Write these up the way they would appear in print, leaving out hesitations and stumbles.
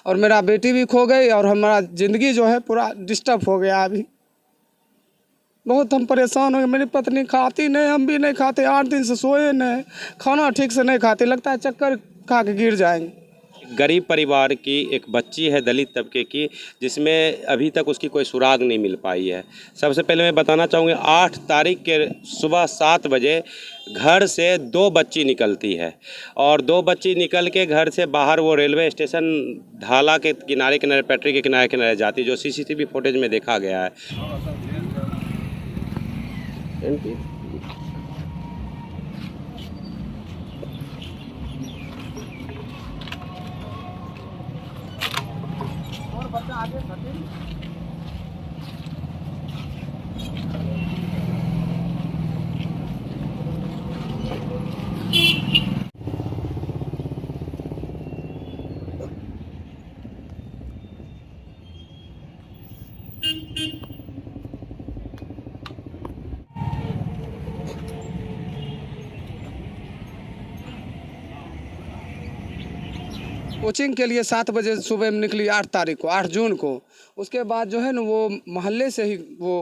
और मेरा बेटी भी खो गई और हमारा ज़िंदगी जो है पूरा डिस्टर्ब हो गया अभी। बहुत हम परेशान हो गए। मेरी पत्नी खाती नहीं, हम भी नहीं खाते, 8 दिन से सोए नहीं, खाना ठीक से नहीं खाते, लगता है चक्कर खा के गिर जाएंगे। गरीब परिवार की एक बच्ची है, दलित तबके की, जिसमें अभी तक उसकी कोई सुराग नहीं मिल पाई है। सबसे पहले मैं बताना चाहूँगी 8 तारीख के सुबह 7 बजे घर से 2 बच्ची निकलती है और 2 बच्ची निकल के घर से बाहर वो रेलवे स्टेशन ढाला के किनारे किनारे, पटरी के किनारे किनारे जाती, जो सीसीटीवी फुटेज में देखा गया है। कोचिंग के लिए 7 बजे सुबह में निकली, 8 तारीख को, 8 जून को। उसके बाद जो है ना वो मोहल्ले से ही वो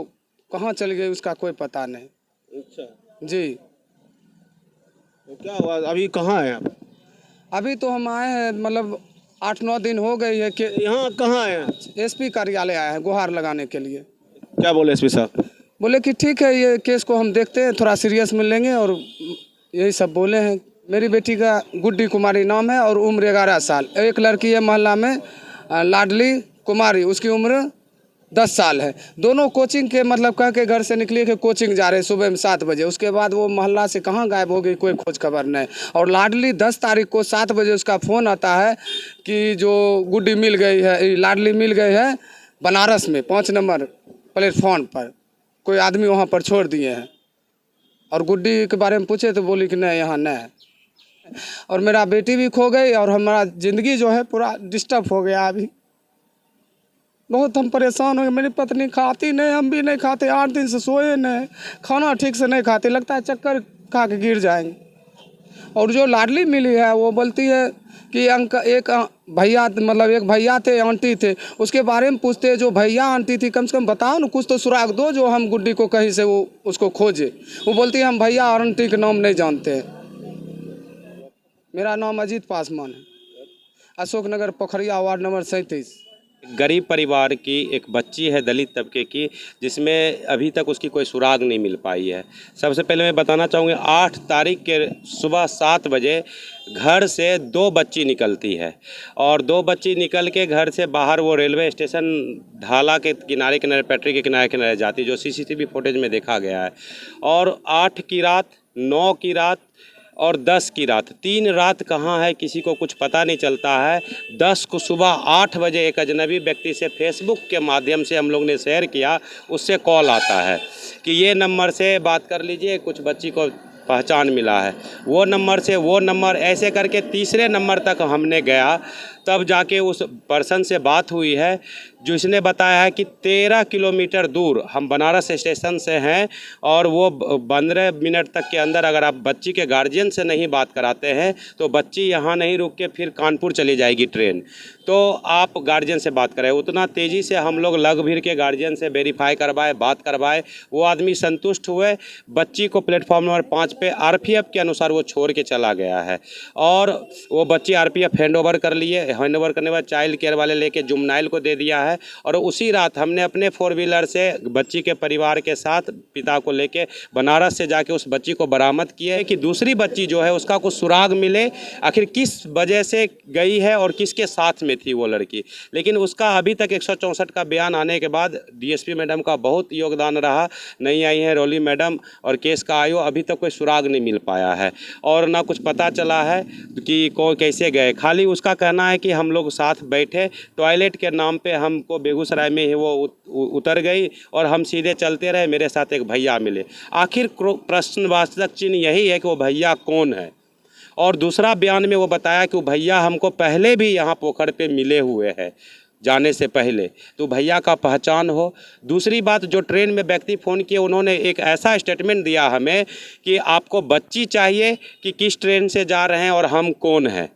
कहाँ चली गई उसका कोई पता नहीं। अच्छा जी। तो क्या हुआ, अभी कहाँ हैं आप? अभी तो हम आए हैं, मतलब 8-9 दिन हो गई है कि यहाँ कहाँ आए हैं? एसपी कार्यालय आए हैं गुहार लगाने के लिए। क्या बोले एसपी साहब? बोले कि ठीक है, ये केस को हम देखते हैं, थोड़ा सीरियस में लेंगे, और यही सब बोले हैं। मेरी बेटी का गुड्डी कुमारी नाम है और उम्र 11 साल। एक लड़की है मोहल्ला में, लाडली कुमारी, उसकी उम्र 10 साल है। दोनों कोचिंग के मतलब कह के घर से निकली कि कोचिंग जा रहे हैं सुबह में 7 बजे। उसके बाद वो मोहल्ला से कहाँ गायब हो गई, कोई खोज खबर नहीं। और लाडली 10 तारीख को 7 बजे उसका फ़ोन आता है कि जो गुड्डी मिल गई है, लाडली मिल गई है बनारस में 5 नंबर प्लेटफॉर्म पर, कोई आदमी वहाँ पर छोड़ दिए हैं। और गुड्डी के बारे में पूछे तो बोली कि नहीं, यहाँ नहीं है। और मेरा बेटी भी खो गई और हमारा ज़िंदगी जो है पूरा डिस्टर्ब हो गया अभी। बहुत हम परेशान हो गए। मेरी पत्नी खाती नहीं, हम भी नहीं खाते, 8 दिन से सोए नहीं, खाना ठीक से नहीं खाते, लगता है चक्कर खा के गिर जाएंगे। और जो लाडली मिली है वो बोलती है कि एक भैया, मतलब एक भैया थे, आंटी थे, उसके बारे में पूछते हैं। जो भैया आंटी थी, कम से कम बताओ ना, कुछ तो सुराग दो जो हम गुड्डी को कहीं से वो उसको खोजे। वो बोलती है हम भैया और आंटी के नाम नहीं जानते हैं। मेरा नाम अजीत पासवान है, अशोक नगर, पोखरिया, वार्ड नंबर 37। गरीब परिवार की एक बच्ची है, दलित तबके की, जिसमें अभी तक उसकी कोई सुराग नहीं मिल पाई है। सबसे पहले मैं बताना चाहूँगी 8 तारीख के सुबह 7 बजे घर से 2 बच्ची निकलती है और 2 बच्ची निकल के घर से बाहर वो रेलवे स्टेशन ढाला के किनारे किनारे, पटरी के किनारे किनारे जाती, जो सीसीटीवी फुटेज में देखा गया है। और 8 की रात, 9 की रात और 10 की रात, 3 रात कहाँ है किसी को कुछ पता नहीं चलता है। 10 को सुबह 8 बजे एक अजनबी व्यक्ति से फेसबुक के माध्यम से हम लोग ने शेयर किया, उससे कॉल आता है कि ये नंबर से बात कर लीजिए, कुछ बच्ची को पहचान मिला है। वो नंबर से वो नंबर, ऐसे करके तीसरे नंबर तक हमने गया, तब जाके उस पर्सन से बात हुई है, जिसने बताया है कि 13 किलोमीटर दूर हम बनारस स्टेशन से हैं और वो 15 मिनट तक के अंदर अगर आप बच्ची के गार्जियन से नहीं बात कराते हैं तो बच्ची यहाँ नहीं रुक के फिर कानपुर चली जाएगी ट्रेन। तो आप गार्जियन से बात करें। उतना तेज़ी से हम लोग लग भीड़ के गार्जियन से वेरीफाई करवाए, बात करवाए। वो आदमी संतुष्ट हुए। बच्ची को प्लेटफॉर्म नंबर 5 पे आरपीएफ के अनुसार वो छोड़ के चला गया है और वो बच्ची आरपीएफ हैंडओवर कर लिए। हैंडओवर करने के बाद चाइल्ड केयर वाले लेके जुमनाइल को दे दिया है और उसी रात हमने अपने 4 व्हीलर से बच्ची के परिवार के साथ पिता को लेके बनारस से जाके उस बच्ची को बरामद किए कि दूसरी बच्ची जो है उसका कुछ सुराग मिले, आखिर किस वजह से गई है और किसके साथ में थी वो लड़की। लेकिन उसका अभी तक 164 का बयान आने के बाद डीएसपी मैडम का बहुत योगदान रहा। नहीं आई हैं रोली मैडम और केस का आयो, अभी तक कोई सुराग नहीं मिल पाया है और ना कुछ पता चला है कि कौन कैसे गए। खाली उसका कहना है कि हम लोग साथ बैठे, टॉयलेट के नाम पे हमको बेगूसराय में ही वो उतर गई और हम सीधे चलते रहे, मेरे साथ एक भैया मिले। आखिर प्रश्नवाचक चिन्ह यही है कि वो भैया कौन है। और दूसरा बयान में वो बताया कि वो भैया हमको पहले भी यहाँ पोखर पे मिले हुए हैं जाने से पहले, तो भैया का पहचान हो। दूसरी बात, जो ट्रेन में व्यक्ति फ़ोन किए उन्होंने एक ऐसा स्टेटमेंट दिया हमें कि आपको बच्ची चाहिए कि किस ट्रेन से जा रहे हैं और हम कौन हैं।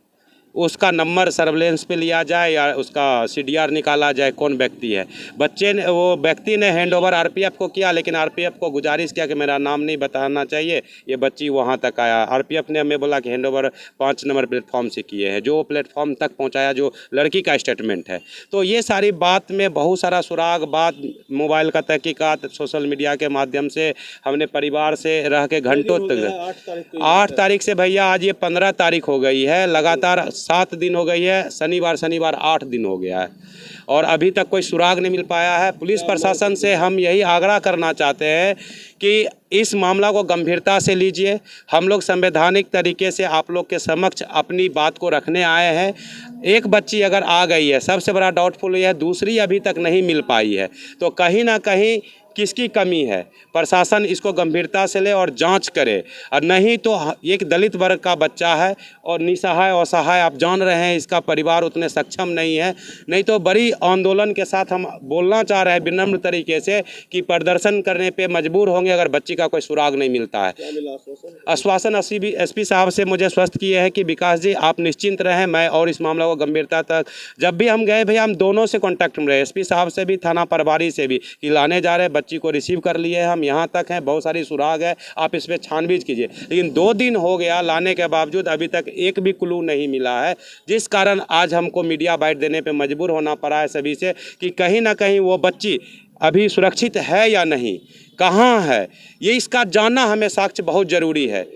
उसका नंबर सर्वेलेंस पे लिया जाए या उसका CDR निकाला जाए कौन व्यक्ति है। वो व्यक्ति ने हैंडओवर आरपीएफ को किया, लेकिन आरपीएफ को गुजारिश किया कि मेरा नाम नहीं बताना चाहिए, ये बच्ची वहाँ तक आया। आरपीएफ ने हमें बोला कि हैंडओवर 5 नंबर प्लेटफॉर्म से किए हैं, जो प्लेटफॉर्म तक पहुँचाया जो लड़की का स्टेटमेंट है। तो ये सारी बात में बहुत सारा सुराग, बात मोबाइल का तहकीकात, सोशल मीडिया के माध्यम से हमने परिवार से रह के घंटों तक 8 तारीख से भैया आज ये 15 तारीख हो गई है, लगातार 7 दिन हो गई है, शनिवार 8 दिन हो गया है और अभी तक कोई सुराग नहीं मिल पाया है। पुलिस प्रशासन से हम यही आग्रह करना चाहते हैं कि इस मामला को गंभीरता से लीजिए। हम लोग संवैधानिक तरीके से आप लोग के समक्ष अपनी बात को रखने आए हैं। एक बच्ची अगर आ गई है, सबसे बड़ा डाउटफुल ये है, दूसरी अभी तक नहीं मिल पाई है, तो कहीं ना कहीं किसकी कमी है। प्रशासन इसको गंभीरता से ले और जांच करे, और नहीं तो एक दलित वर्ग का बच्चा है और निसहाय असहाय, आप जान रहे हैं इसका परिवार उतने सक्षम नहीं है। नहीं तो बड़ी आंदोलन के साथ हम बोलना चाह रहे हैं विनम्र तरीके से कि प्रदर्शन करने पे मजबूर होंगे अगर बच्ची का कोई सुराग नहीं मिलता है। आश्वासन एसपी साहब से मुझे स्वस्थ किए हैं कि विकास जी आप निश्चिंत रहें, मैं और इस मामला को गंभीरता तक, जब भी हम गए भैया हम दोनों से कॉन्टैक्ट में रहे, एसपी साहब से भी, थाना प्रभारी से भी, कि लाने जा रहे हैं, बच्ची को रिसीव कर लिए हैं हम, यहाँ तक हैं, बहुत सारी सुराग है, आप इस पर छानबीन कीजिए। लेकिन 2 दिन हो गया लाने के बावजूद अभी तक एक भी क्लू नहीं मिला है, जिस कारण आज हमको मीडिया बाइट देने पे मजबूर होना पड़ा है सभी से कि कहीं ना कहीं वो बच्ची अभी सुरक्षित है या नहीं, कहाँ है, ये इसका जानना हमें साक्ष्य बहुत ज़रूरी है।